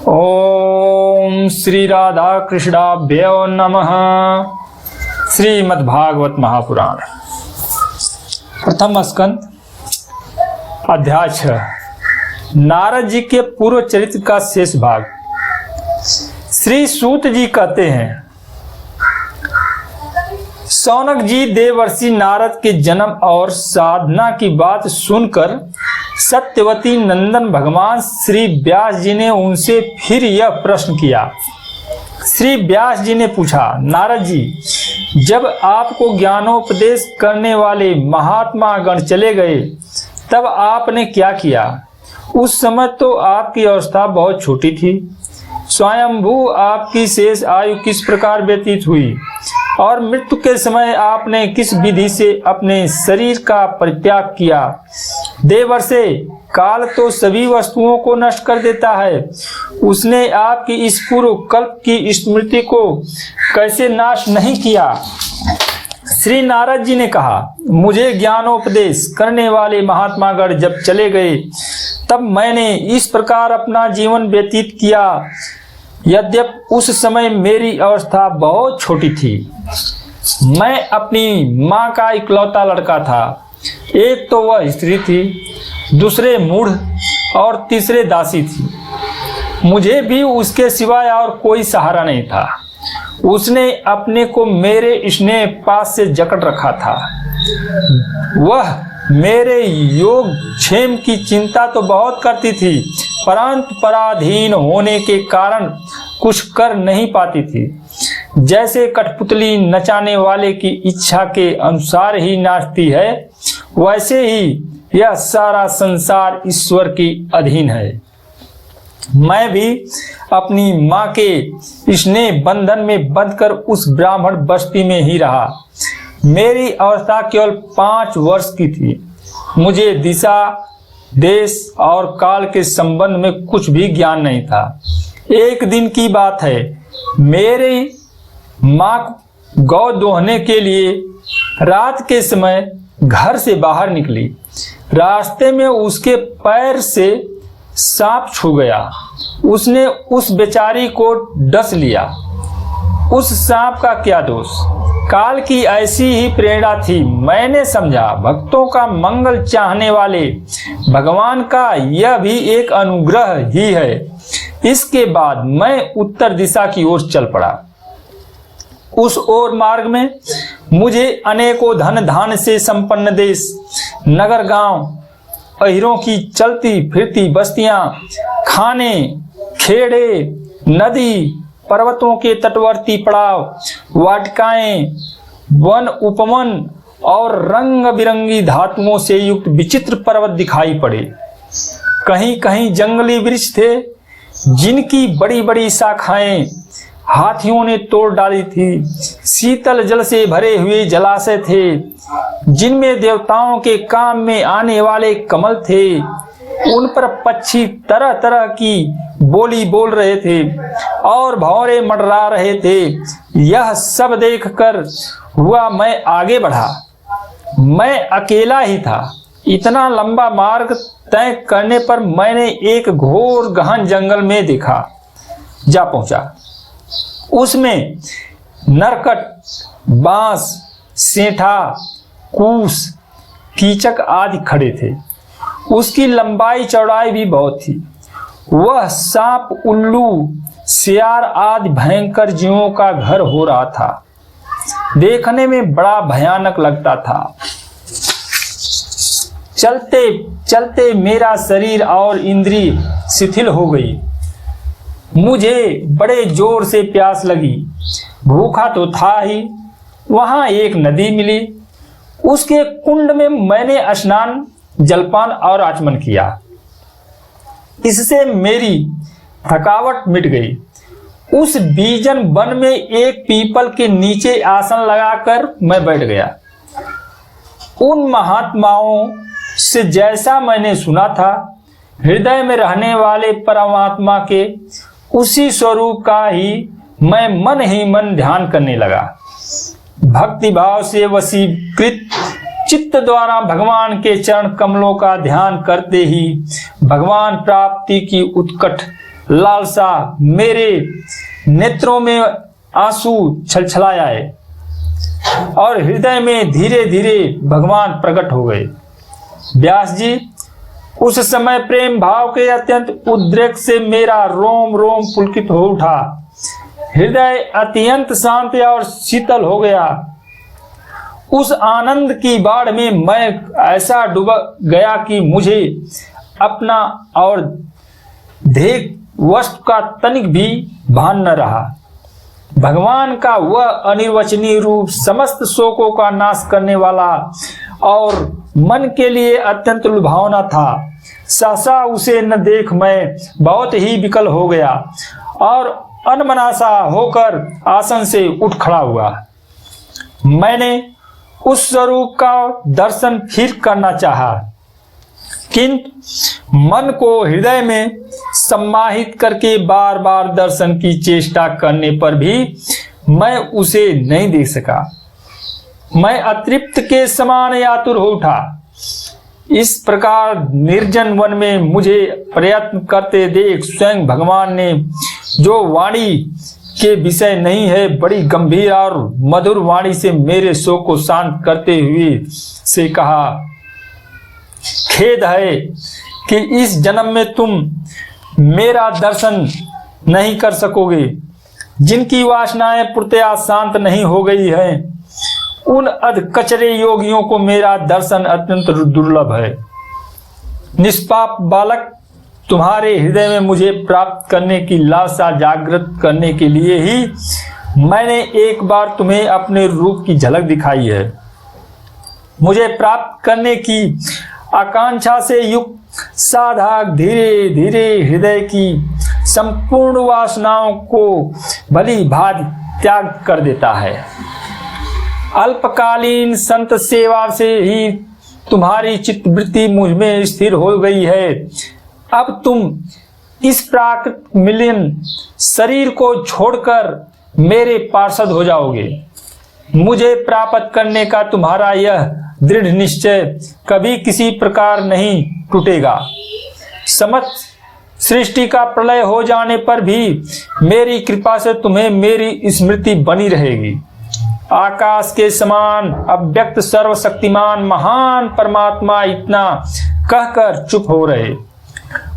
ओम श्री राधा कृष्णाभ्यो नमः। श्रीमद्भागवत महापुराण प्रथम स्कंद अध्याय 6 नारद जी के पूर्व चरित्र का शेष भाग। श्री सूत जी कहते हैं, शौनक जी देवर्षि नारद के जन्म और साधना की बात सुनकर सत्यवती नंदन भगवान श्री व्यास जी ने उनसे फिर यह प्रश्न किया। श्री व्यास जी ने पूछा, नारद जी, जब आपको ज्ञानोपदेश करने वाले महात्मा गण चले गए तब आपने क्या किया? उस समय तो आपकी अवस्था बहुत छोटी थी। स्वयंभू आपकी शेष आयु किस प्रकार व्यतीत हुई और मृत्यु के समय आपने किस विधि से अपने शरीर का परित्याग किया? देवर्षे, काल तो सभी वस्तुओं को नष्ट कर देता है। उसने आपकी इस पूर्व कल्प की स्मृति को कैसे नाश नहीं किया? श्री नारद जी ने कहा, मुझे ज्ञानोपदेश करने वाले महात्मा गण जब चले गए तब मैंने इस प्रकार अपना जीवन व्यतीत किया। यद्यपि उस समय मेरी अवस्था बहुत छोटी थी। मैं अपनी माँ का इकलौता लड़का था। एक तो वह स्त्री थी, दूसरे मूढ़ और तीसरे दासी थी। मुझे भी उसके सिवाय और कोई सहारा नहीं था। उसने अपने को मेरे स्नेह पास से जकड़ रखा था। वह मेरे योग क्षेम की चिंता तो बहुत करती थी, परंतु पराधीन होने के कारण कुछ कर नहीं पाती थी। जैसे कठपुतली नचाने वाले की इच्छा के अनुसार ही नाचती है, वैसे ही यह सारा संसार ईश्वर की अधीन है। मैं भी अपनी माँ के स्नेह बंधन में बंधकर उस ब्राह्मण बस्ती में ही रहा। मेरी अवस्था केवल 5 वर्ष की थी। मुझे दिशा, देश और काल के संबंध में कुछ भी ज्ञान नहीं था। एक दिन की बात है, मेरी माँ गौ दोहने के लिए रात के समय घर से बाहर निकली। रास्ते में उसके पैर से सांप छू गया। उसने उस बेचारी को डस लिया। उस सांप का क्या दोष? काल की ऐसी ही प्रेरणा थी। मैंने समझा, भक्तों का मंगल चाहने वाले भगवान का यह भी एक अनुग्रह ही है। इसके बाद मैं उत्तर दिशा की ओर चल पड़ा। उस ओर मार्ग में मुझे अनेकों धन धान्य से संपन्न देश, नगर, गांव, अहिरों की चलती फिरती बस्तियां, खाने, खेड़े, नदी, पर्वतों के तटवर्ती पड़ाव, वाटिकाएं, वन उपवन और रंग बिरंगी धातुओं से युक्त विचित्र पर्वत दिखाई पड़े। कहीं कहीं जंगली वृक्ष थे जिनकी बड़ी बड़ी शाखाएं हाथियों ने तोड़ डाली थी। शीतल जल से भरे हुए जलाशय थे जिनमें देवताओं के काम में आने वाले कमल थे। उन पर पक्षी तरह तरह की बोली बोल रहे थे और भौरे मंडरा रहे थे। यह सब देखकर हुआ मैं आगे बढ़ा। मैं अकेला ही था। इतना लंबा मार्ग तय करने पर मैंने एक घोर गहन जंगल में जा पहुंचा। उसमें नरकट, बांस, सेंठा, कूस, कीचक आदि खड़े थे। उसकी लंबाई चौड़ाई भी बहुत थी। वह सांप, उल्लू, सियार आदि भयंकर जीवों का घर हो रहा था। देखने में बड़ा भयानक लगता था। चलते चलते मेरा शरीर और इंद्रिय शिथिल हो गई। मुझे बड़े जोर से प्यास लगी। भूखा तो था ही। वहां एक नदी मिली। उसके कुंड में मैंने स्नान, जलपान और आचमन किया। इससे मेरी थकावट मिट गई। उस बीजन वन में एक पीपल के नीचे आसन लगाकर मैं बैठ गया। उन महात्माओं से जैसा मैंने सुना था, हृदय में रहने वाले परमात्मा के उसी स्वरूप का ही मैं मन ही मन ध्यान करने लगा। भक्ति भाव से वशीकृत चित्त द्वारा भगवान के चरण कमलों का ध्यान करते ही भगवान प्राप्ति की उत्कट लालसा, मेरे नेत्रों में आंसू छलछलाए और हृदय में धीरे धीरे भगवान प्रकट हो गए। व्यास जी, उस समय प्रेम भाव के अत्यंत उद्रेक से मेरा रोम रोम पुलकित हो उठा, हृदय अत्यंत शांत और शीतल हो गया। उस आनंद की बाढ़ में मैं ऐसा डूब गया कि मुझे अपना और ध्येय वस्तु का तनिक भी भान न रहा। भगवान का वह अनिर्वचनीय रूप समस्त शोकों का नाश करने वाला और मन के लिए अत्यंत लुभावना था। सहसा उसे न देख मैं बहुत ही विकल हो गया और अनमनासा होकर आसन से उठ खड़ा हुआ। मैंने उस स्वरूप का दर्शन फिर करना चाहा, किंतु मन को हृदय में सम्माहित करके बार बार दर्शन की चेष्टा करने पर भी मैं उसे नहीं देख सका। मैं अतृप्त के समान आतुर हो उठा। इस प्रकार निर्जन वन में मुझे प्रयत्न करते देख स्वयं भगवान ने, जो वाणी के विषय नहीं है, बड़ी गंभीर और मधुर वाणी से मेरे शोक को शांत करते हुए से कहा, खेद है कि इस जन्म में तुम मेरा दर्शन नहीं कर सकोगे। जिनकी वासनाएं पूर्णतया शांत नहीं हो गई है, उन अधकचरे योगियों को मेरा दर्शन अत्यंत दुर्लभ है। निष्पाप बालक, तुम्हारे हृदय में मुझे प्राप्त करने की लालसा जागृत करने के लिए ही मैंने एक बार तुम्हें अपने रूप की झलक दिखाई है। मुझे प्राप्त करने की आकांक्षा से युक्त साधक धीरे धीरे हृदय की संपूर्ण वासनाओं को भली भांति त्याग कर देता है। अल्पकालीन संत सेवा से ही तुम्हारी चित्तवृत्ति मुझ में स्थिर हो गई है। अब तुम इस प्राकृतिक मिलियन शरीर को छोड़कर मेरे पार्षद हो जाओगे। मुझे प्राप्त करने का तुम्हारा यह दृढ़ निश्चय कभी किसी प्रकार नहीं टूटेगा। समस्त सृष्टि का प्रलय हो जाने पर भी मेरी कृपा से तुम्हें मेरी स्मृति बनी रहेगी। आकाश के समान अव्यक्त सर्वशक्तिमान महान परमात्मा इतना कहकर चुप हो रहे।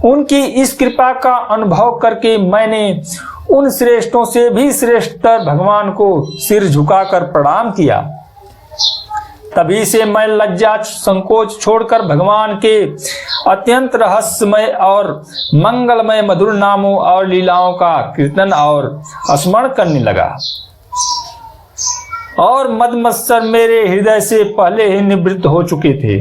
उनकी इस कृपा का अनुभव करके मैंने उन श्रेष्ठों से भी श्रेष्ठतर भगवान को सिर झुकाकर प्रणाम किया। तभी से मैं लज्जा संकोच छोड़कर भगवान के अत्यंत रहस्यमय और मंगलमय मधुर नामों और लीलाओं का कीर्तन और स्मरण करने लगा और मदमत्सर मेरे हृदय से पहले ही निवृत्त हो चुके थे।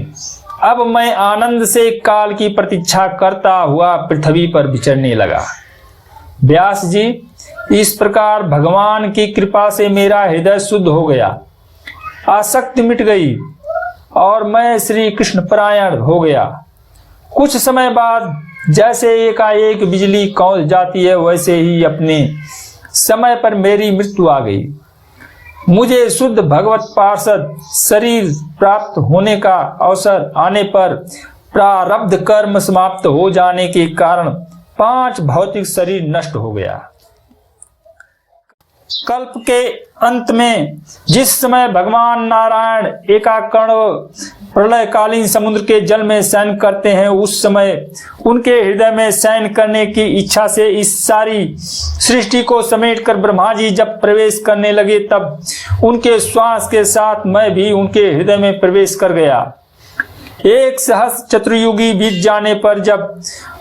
अब मैं आनंद से काल की प्रतीक्षा करता हुआ पृथ्वी पर विचरने लगा। व्यास जी, इस प्रकार भगवान की कृपा से मेरा हृदय शुद्ध हो गया, आसक्ति मिट गई और मैं श्री कृष्ण परायण हो गया। कुछ समय बाद जैसे एकाएक बिजली कौंध जाती है, वैसे ही अपने समय पर मेरी मृत्यु आ गई। मुझे शुद्ध भगवत पार्षद शरीर प्राप्त होने का अवसर आने पर प्रारब्ध कर्म समाप्त हो जाने के कारण 5 भौतिक शरीर नष्ट हो गया। कल्प के अंत में जिस समय भगवान नारायण एकाकर्ण प्रलयकालीन समुद्र के जल में शयन करते हैं, उस समय उनके हृदय में शयन करने की इच्छा से इस सारी सृष्टि को समेटकर ब्रह्मा जी जब प्रवेश करने लगे, तब उनके श्वास के साथ मैं भी उनके हृदय में प्रवेश कर गया। 1 सहस्र चतुर्युगी बीत जाने पर जब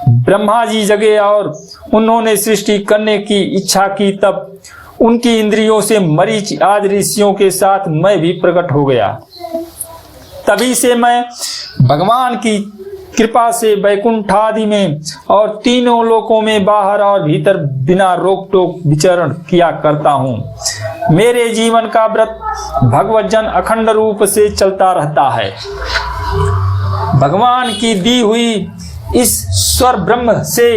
ब्रह्मा जी जगे और उन्होंने सृष्टि करने की इच्छा की, तब उनकी इंद्रियों से मरीच आदि ऋषियों के साथ मैं भी प्रकट हो गया। तभी से मैं भगवान की कृपा से वैकुंठ आदि में और तीनों लोकों में बाहर और भीतर बिना रोक टोक विचरण किया करता हूँ। मेरे जीवन का व्रत भगवत जन अखंड रूप से चलता रहता है। भगवान की दी हुई इस स्वर ब्रह्म से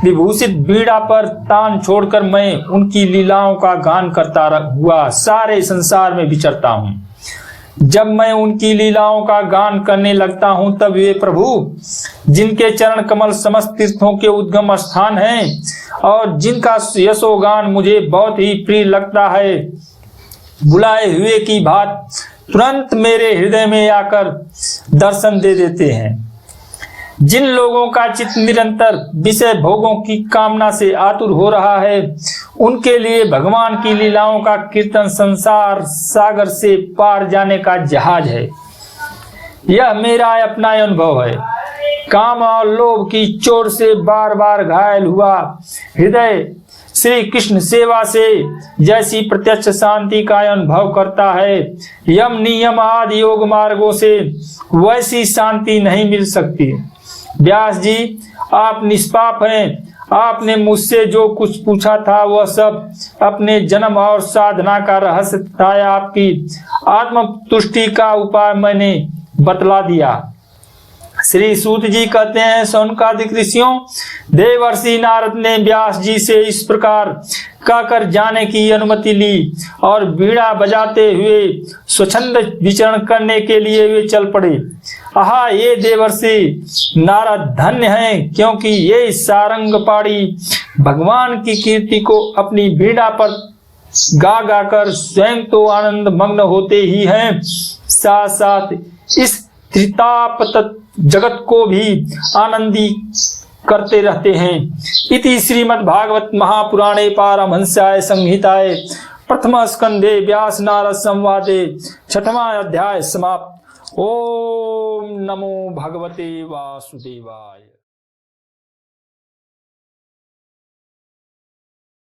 विभूषित बीड़ा पर तान छोड़कर मैं उनकी लीलाओं का गान करता हुआ सारे संसार में विचरता हूँ। जब मैं उनकी लीलाओं का गान करने लगता हूँ, तब वे प्रभु जिनके चरण कमल समस्त तीर्थों के उद्गम स्थान हैं और जिनका यशोगान मुझे बहुत ही प्रिय लगता है, बुलाए हुए की बात तुरंत मेरे हृदय में आकर दर्शन दे देते हैं। जिन लोगों का चित्त निरंतर विषय भोगों की कामना से आतुर हो रहा है, उनके लिए भगवान की लीलाओं का कीर्तन संसार सागर से पार जाने का जहाज है। यह मेरा अपना अनुभव है। काम और लोभ की चोट से बार बार घायल हुआ हृदय श्री कृष्ण सेवा से जैसी प्रत्यक्ष शांति का अनुभव करता है, यम नियम आदि योग मार्गों से वैसी शांति नहीं मिल सकती। व्यास जी, आप निष्पाप हैं। आपने मुझसे जो कुछ पूछा था वह सब अपने जन्म और साधना का रहस्य था, आपकी आत्म तुष्टि का उपाय मैंने बतला दिया। श्री सूत जी कहते हैं, शौनकादिक ऋषियों, देवर्षि नारद ने व्यास जी से इस प्रकार कहकर जाने की अनुमति ली और बीड़ा बजाते हुए स्वच्छंद विचरण करने के लिए वे चल पड़े। आहा, ये देवर्षि नारद धन्य हैं, क्योंकि ये सारंग पाड़ी भगवान की कीर्ति को अपनी बीड़ा पर गा गा कर स्वयं तो आनंद मग्न होते ही हैं, साथ साथ इस त्रिताप जगत को भी आनंदी करते रहते हैं। इति श्रीमद् भागवत महापुराणे पारमहंस्याय संहिताय प्रथम स्कंधे व्यास नारद संवादे 6वां अध्याय समाप्त। ओम नमो भगवते वासुदेवाय।